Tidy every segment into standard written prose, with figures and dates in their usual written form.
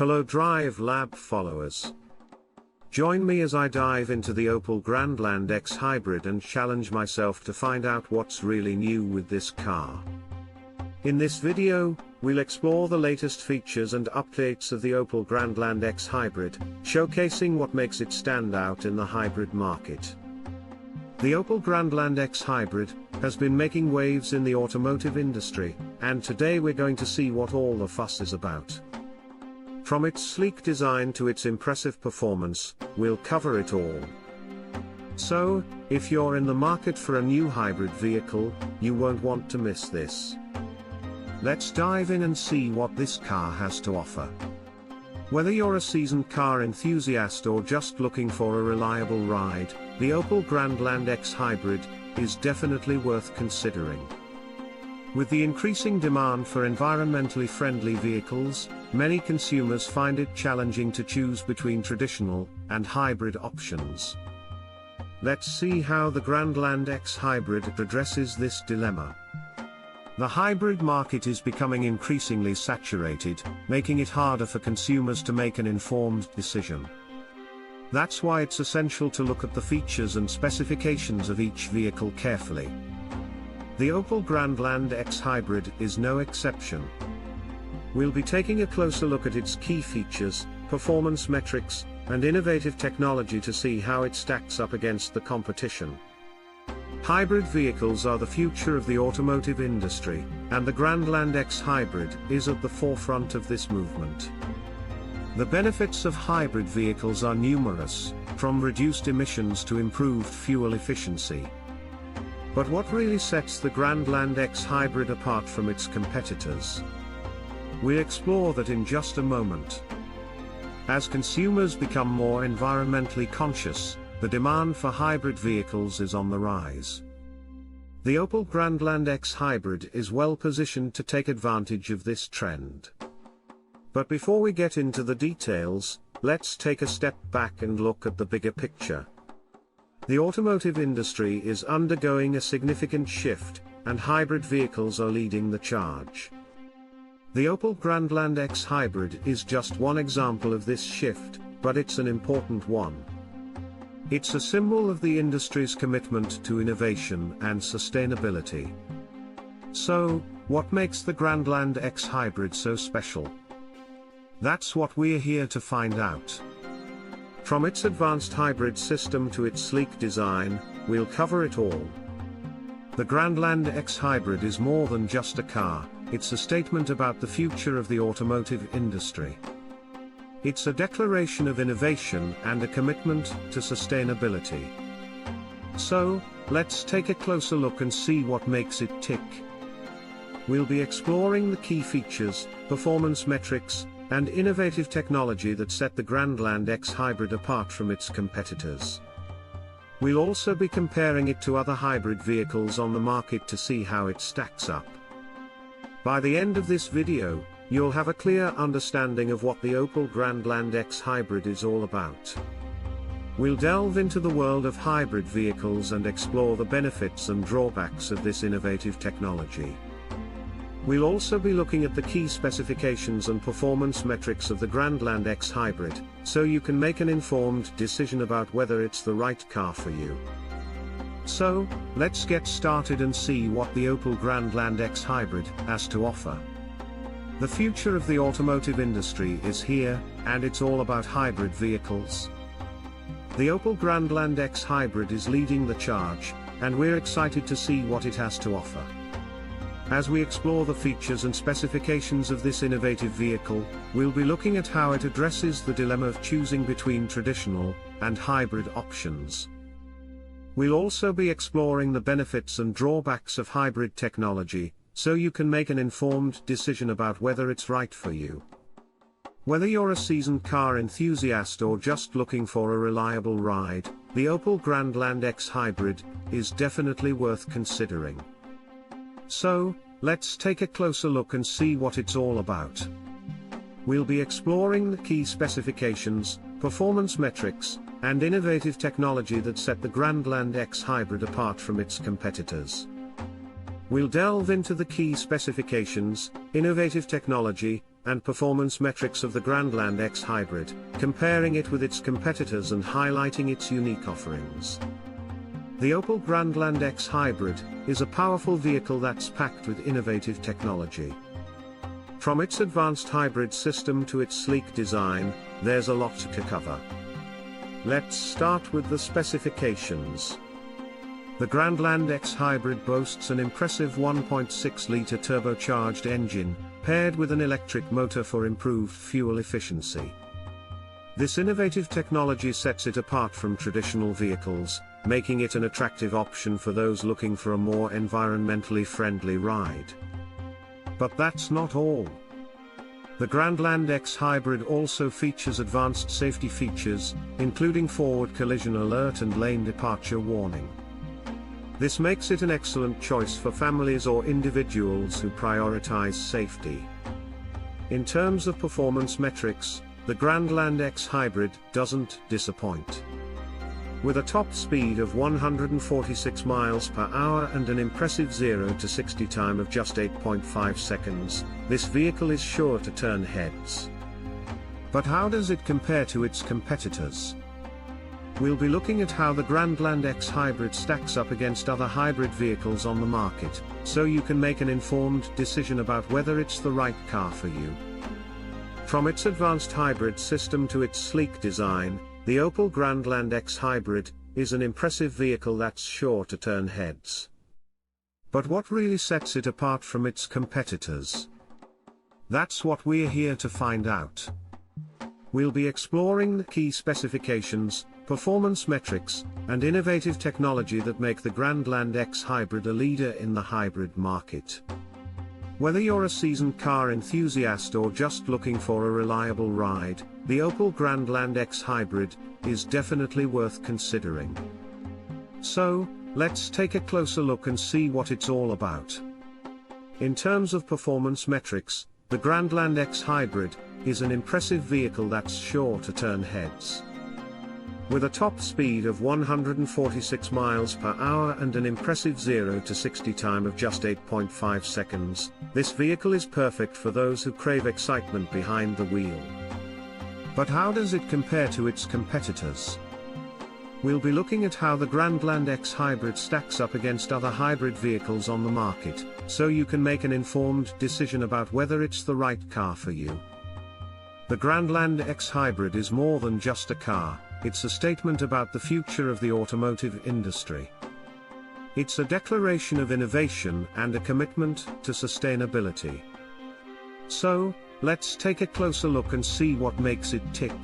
Hello Drive Lab followers. Join me as I dive into the Opel Grandland X hybrid and challenge myself to find out what's really new with this car. In this video, we'll explore the latest features and updates of the Opel Grandland X hybrid, showcasing what makes it stand out in the hybrid market. The Opel Grandland X hybrid has been making waves in the automotive industry, and today we're going to see what all the fuss is about. From its sleek design to its impressive performance, we'll cover it all. So, if you're in the market for a new hybrid vehicle, you won't want to miss this. Let's dive in and see what this car has to offer. Whether you're a seasoned car enthusiast or just looking for a reliable ride, the Opel Grandland X hybrid is definitely worth considering. With the increasing demand for environmentally friendly vehicles, many consumers find it challenging to choose between traditional and hybrid options. Let's see how the Grandland X hybrid addresses this dilemma. The hybrid market is becoming increasingly saturated, making it harder for consumers to make an informed decision. That's why it's essential to look at the features and specifications of each vehicle carefully. The Opel Grandland X hybrid is no exception. We'll be taking a closer look at its key features, performance metrics, and innovative technology to see how it stacks up against the competition. Hybrid vehicles are the future of the automotive industry, and the Grandland X hybrid is at the forefront of this movement. The benefits of hybrid vehicles are numerous, from reduced emissions to improved fuel efficiency. But what really sets the Grandland X hybrid apart from its competitors? We'll explore that in just a moment. As consumers become more environmentally conscious, the demand for hybrid vehicles is on the rise. The Opel Grandland X hybrid is well positioned to take advantage of this trend. But before we get into the details, let's take a step back and look at the bigger picture. The automotive industry is undergoing a significant shift, and hybrid vehicles are leading the charge. The Opel Grandland X hybrid is just one example of this shift, but it's an important one. It's a symbol of the industry's commitment to innovation and sustainability. So, what makes the Grandland X hybrid so special? That's what we're here to find out. From its advanced hybrid system to its sleek design, we'll cover it all. The Grandland X hybrid is more than just a car, it's a statement about the future of the automotive industry. It's a declaration of innovation and a commitment to sustainability. So, let's take a closer look and see what makes it tick. We'll be exploring the key features, performance metrics, and innovative technology that set the Grandland X hybrid apart from its competitors. We'll also be comparing it to other hybrid vehicles on the market to see how it stacks up. By the end of this video, you'll have a clear understanding of what the Opel Grandland X hybrid is all about. We'll delve into the world of hybrid vehicles and explore the benefits and drawbacks of this innovative technology. We'll also be looking at the key specifications and performance metrics of the Grandland X hybrid, so you can make an informed decision about whether it's the right car for you. So, let's get started and see what the Opel Grandland X hybrid has to offer. The future of the automotive industry is here, and it's all about hybrid vehicles. The Opel Grandland X hybrid is leading the charge, and we're excited to see what it has to offer. As we explore the features and specifications of this innovative vehicle, we'll be looking at how it addresses the dilemma of choosing between traditional and hybrid options. We'll also be exploring the benefits and drawbacks of hybrid technology, so you can make an informed decision about whether it's right for you. Whether you're a seasoned car enthusiast or just looking for a reliable ride, the Opel Grandland X hybrid is definitely worth considering. So, let's take a closer look and see what it's all about. We'll be exploring the key specifications, performance metrics, and innovative technology that set the Grandland X hybrid apart from its competitors. We'll delve into the key specifications, innovative technology, and performance metrics of the Grandland X Hybrid, comparing it with its competitors and highlighting its unique offerings. The Opel Grandland X Hybrid is a powerful vehicle that's packed with innovative technology. From its advanced hybrid system to its sleek design, there's a lot to cover. Let's start with the specifications. The Grandland X Hybrid boasts an impressive 1.6-litre turbocharged engine, paired with an electric motor for improved fuel efficiency. This innovative technology sets it apart from traditional vehicles, making it an attractive option for those looking for a more environmentally friendly ride. But that's not all. The Grandland X Hybrid also features advanced safety features, including forward collision alert and lane departure warning. This makes it an excellent choice for families or individuals who prioritize safety. In terms of performance metrics, the Grandland X Hybrid doesn't disappoint. With a top speed of 146 miles per hour and an impressive 0 to 60 time of just 8.5 seconds, this vehicle is sure to turn heads. But how does it compare to its competitors? We'll be looking at how the Grandland X Hybrid stacks up against other hybrid vehicles on the market, so you can make an informed decision about whether it's the right car for you. From its advanced hybrid system to its sleek design, the Opel Grandland X Hybrid is an impressive vehicle that's sure to turn heads. But what really sets it apart from its competitors? That's what we're here to find out. We'll be exploring the key specifications, performance metrics, and innovative technology that make the Grandland X Hybrid a leader in the hybrid market. Whether you're a seasoned car enthusiast or just looking for a reliable ride, the Opel Grandland X Hybrid is definitely worth considering. So, let's take a closer look and see what it's all about. In terms of performance metrics, the Grandland X Hybrid is an impressive vehicle that's sure to turn heads. With a top speed of 146 miles per hour and an impressive 0 to 60 time of just 8.5 seconds, this vehicle is perfect for those who crave excitement behind the wheel. But how does it compare to its competitors? We'll be looking at how the Grandland X Hybrid stacks up against other hybrid vehicles on the market, so you can make an informed decision about whether it's the right car for you. The Grandland X Hybrid is more than just a car. It's a statement about the future of the automotive industry. It's a declaration of innovation and a commitment to sustainability. So, let's take a closer look and see what makes it tick.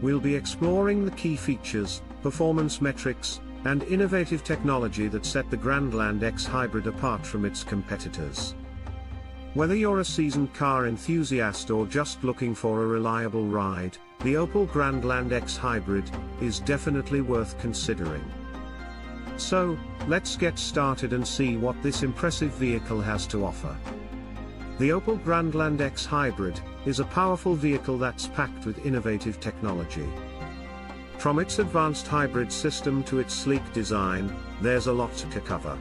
We'll be exploring the key features, performance metrics, and innovative technology that set the Grandland X Hybrid apart from its competitors. Whether you're a seasoned car enthusiast or just looking for a reliable ride, the Opel Grandland X Hybrid is definitely worth considering. So, let's get started and see what this impressive vehicle has to offer. The Opel Grandland X Hybrid is a powerful vehicle that's packed with innovative technology. From its advanced hybrid system to its sleek design, there's a lot to cover.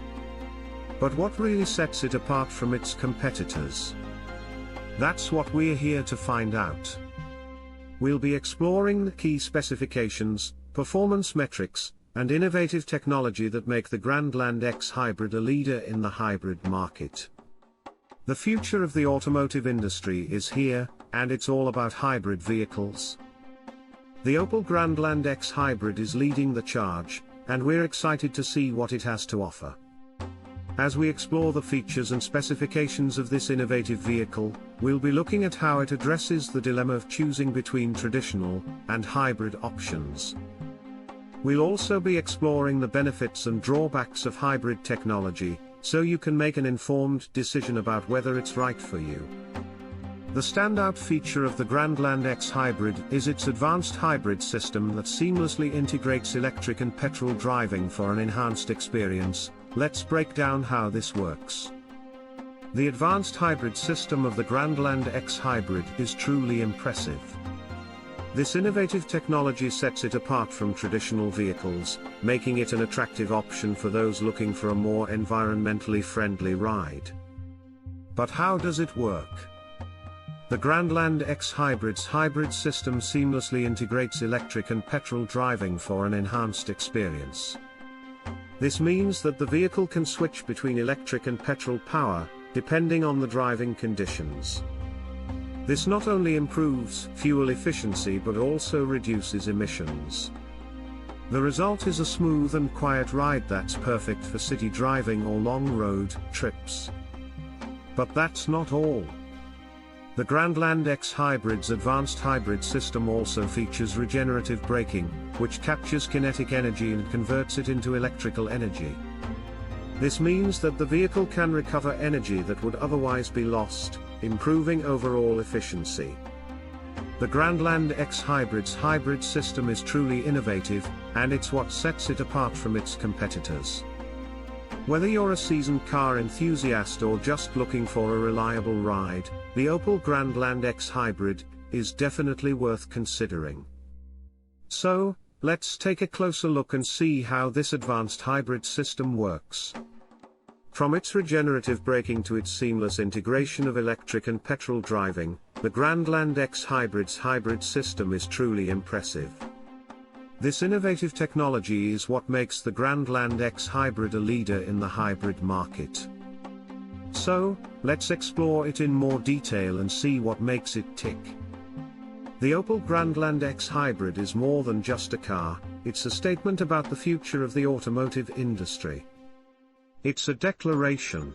But what really sets it apart from its competitors? That's what we're here to find out. We'll be exploring the key specifications, performance metrics, and innovative technology that make the Grandland X Hybrid a leader in the hybrid market. The future of the automotive industry is here, and it's all about hybrid vehicles. The Opel Grandland X Hybrid is leading the charge, and we're excited to see what it has to offer. As we explore the features and specifications of this innovative vehicle, we'll be looking at how it addresses the dilemma of choosing between traditional and hybrid options. We'll also be exploring the benefits and drawbacks of hybrid technology, so you can make an informed decision about whether it's right for you. The standout feature of the Grandland X Hybrid is its advanced hybrid system that seamlessly integrates electric and petrol driving for an enhanced experience. Let's break down how this works. The advanced hybrid system of the Grandland X Hybrid is truly impressive. This innovative technology sets it apart from traditional vehicles, making it an attractive option for those looking for a more environmentally friendly ride. But how does it work? The Grandland X Hybrid's hybrid system seamlessly integrates electric and petrol driving for an enhanced experience. This means that the vehicle can switch between electric and petrol power, depending on the driving conditions. This not only improves fuel efficiency but also reduces emissions. The result is a smooth and quiet ride that's perfect for city driving or long road trips. But that's not all. The Grandland X Hybrid's advanced hybrid system also features regenerative braking, which captures kinetic energy and converts it into electrical energy. This means that the vehicle can recover energy that would otherwise be lost, improving overall efficiency. The Grandland X Hybrid's hybrid system is truly innovative, and it's what sets it apart from its competitors. Whether you're a seasoned car enthusiast or just looking for a reliable ride, the Opel Grandland X Hybrid is definitely worth considering. So, let's take a closer look and see how this advanced hybrid system works. From its regenerative braking to its seamless integration of electric and petrol driving, the Grandland X Hybrid's hybrid system is truly impressive. This innovative technology is what makes the Grandland X Hybrid a leader in the hybrid market. So, let's explore it in more detail and see what makes it tick. The Opel Grandland X Hybrid is more than just a car, it's a statement about the future of the automotive industry. It's a declaration